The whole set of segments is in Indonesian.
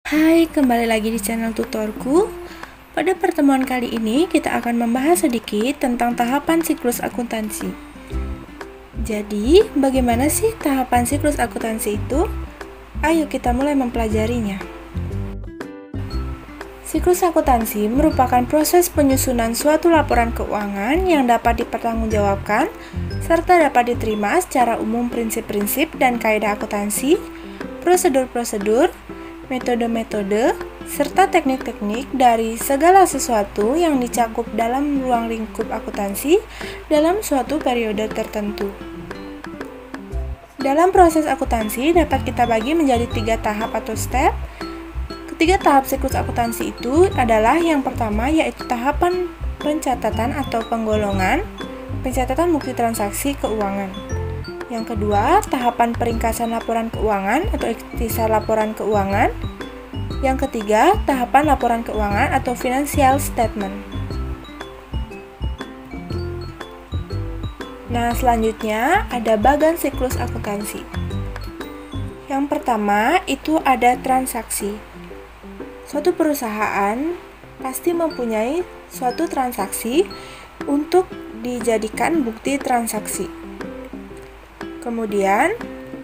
Hai, kembali lagi di channel tutorku. Pada pertemuan kali ini, kita akan membahas sedikit tentang tahapan siklus akuntansi. Jadi, bagaimana sih tahapan siklus akuntansi itu? Ayo kita mulai mempelajarinya. Siklus akuntansi merupakan proses penyusunan suatu laporan keuangan yang dapat dipertanggungjawabkan serta dapat diterima secara umum prinsip-prinsip dan kaidah akuntansi, prosedur-prosedur, metode-metode, serta teknik-teknik dari segala sesuatu yang dicakup dalam ruang lingkup akuntansi dalam suatu periode tertentu. Dalam proses akuntansi dapat kita bagi menjadi 3 tahap atau step. Ketiga tahap siklus akuntansi itu adalah yang pertama yaitu tahapan pencatatan atau penggolongan, pencatatan bukti transaksi keuangan. Yang kedua, tahapan peringkasan laporan keuangan atau ikhtisar laporan keuangan. Yang ketiga, tahapan laporan keuangan atau financial statement. Nah, selanjutnya ada bagan siklus akuntansi. Yang pertama, itu ada transaksi. Suatu perusahaan pasti mempunyai suatu transaksi untuk dijadikan bukti transaksi. Kemudian,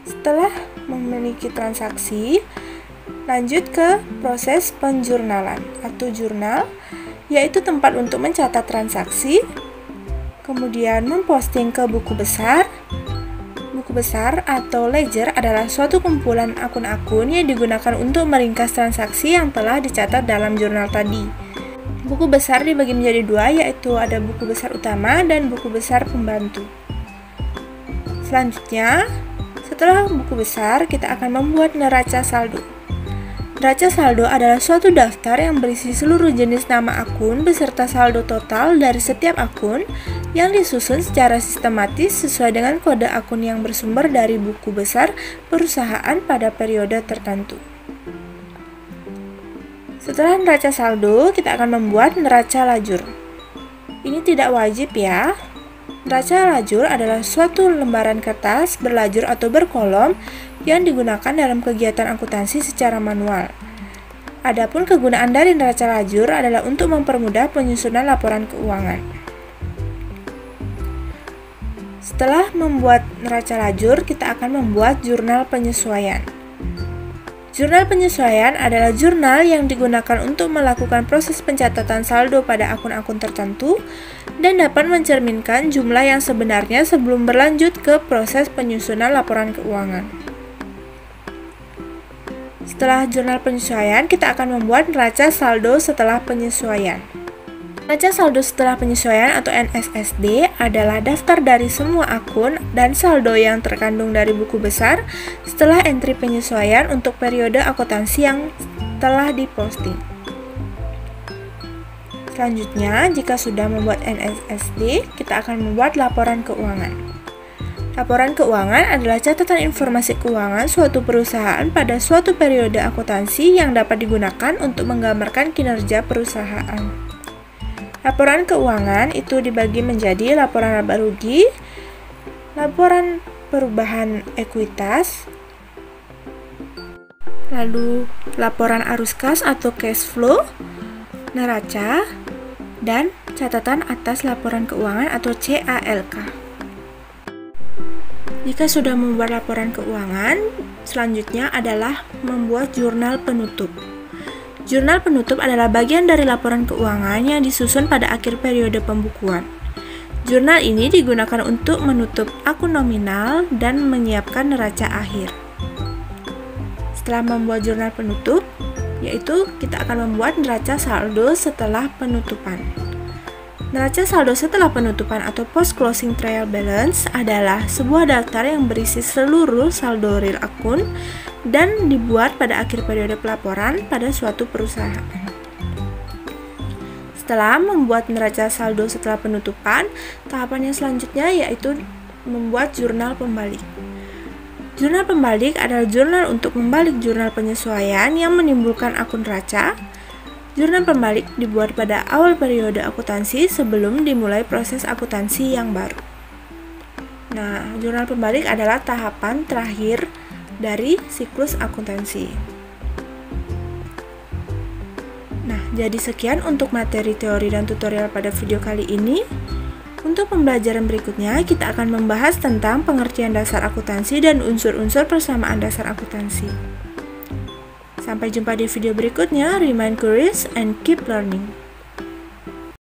setelah memiliki transaksi, lanjut ke proses penjurnalan atau jurnal, yaitu tempat untuk mencatat transaksi, kemudian memposting ke buku besar. Buku besar atau ledger adalah suatu kumpulan akun-akun yang digunakan untuk meringkas transaksi yang telah dicatat dalam jurnal tadi. Buku besar dibagi menjadi 2, yaitu ada buku besar utama dan buku besar pembantu. Selanjutnya, setelah buku besar, kita akan membuat neraca saldo. Neraca saldo adalah suatu daftar yang berisi seluruh jenis nama akun beserta saldo total dari setiap akun yang disusun secara sistematis sesuai dengan kode akun yang bersumber dari buku besar perusahaan pada periode tertentu. Setelah neraca saldo, kita akan membuat neraca lajur. Ini tidak wajib ya. Neraca lajur adalah suatu lembaran kertas berlajur atau berkolom yang digunakan dalam kegiatan akuntansi secara manual. Adapun kegunaan dari neraca lajur adalah untuk mempermudah penyusunan laporan keuangan. Setelah membuat neraca lajur, kita akan membuat jurnal penyesuaian. Jurnal penyesuaian adalah jurnal yang digunakan untuk melakukan proses pencatatan saldo pada akun-akun tertentu dan dapat mencerminkan jumlah yang sebenarnya sebelum berlanjut ke proses penyusunan laporan keuangan. Setelah jurnal penyesuaian, kita akan membuat neraca saldo setelah penyesuaian. Neraca saldo setelah penyesuaian atau NSSD adalah daftar dari semua akun dan saldo yang terkandung dari buku besar setelah entry penyesuaian untuk periode akuntansi yang telah diposting. Selanjutnya, jika sudah membuat NSSD, kita akan membuat laporan keuangan. Laporan keuangan adalah catatan informasi keuangan suatu perusahaan pada suatu periode akuntansi yang dapat digunakan untuk menggambarkan kinerja perusahaan. Laporan keuangan itu dibagi menjadi laporan laba rugi, laporan perubahan ekuitas, lalu laporan arus kas atau cash flow, neraca, dan catatan atas laporan keuangan atau CALK. Jika sudah membuat laporan keuangan, selanjutnya adalah membuat jurnal penutup. Jurnal penutup adalah bagian dari laporan keuangan yang disusun pada akhir periode pembukuan. Jurnal ini digunakan untuk menutup akun nominal dan menyiapkan neraca akhir. Setelah membuat jurnal penutup, yaitu kita akan membuat neraca saldo setelah penutupan. Neraca saldo setelah penutupan atau post-closing trial balance adalah sebuah daftar yang berisi seluruh saldo real akun dan dibuat pada akhir periode pelaporan pada suatu perusahaan. Setelah membuat neraca saldo setelah penutupan, tahapan yang selanjutnya yaitu membuat jurnal pembalik. Jurnal pembalik adalah jurnal untuk membalik jurnal penyesuaian yang menimbulkan akun neraca. Jurnal pembalik dibuat pada awal periode akuntansi sebelum dimulai proses akuntansi yang baru. Nah, jurnal pembalik adalah tahapan terakhir dari siklus akuntansi. Jadi sekian untuk materi teori dan tutorial pada video kali ini. Untuk pembelajaran berikutnya, kita akan membahas tentang pengertian dasar akuntansi dan unsur-unsur persamaan dasar akuntansi. Sampai jumpa di video berikutnya. Remain curious and keep learning.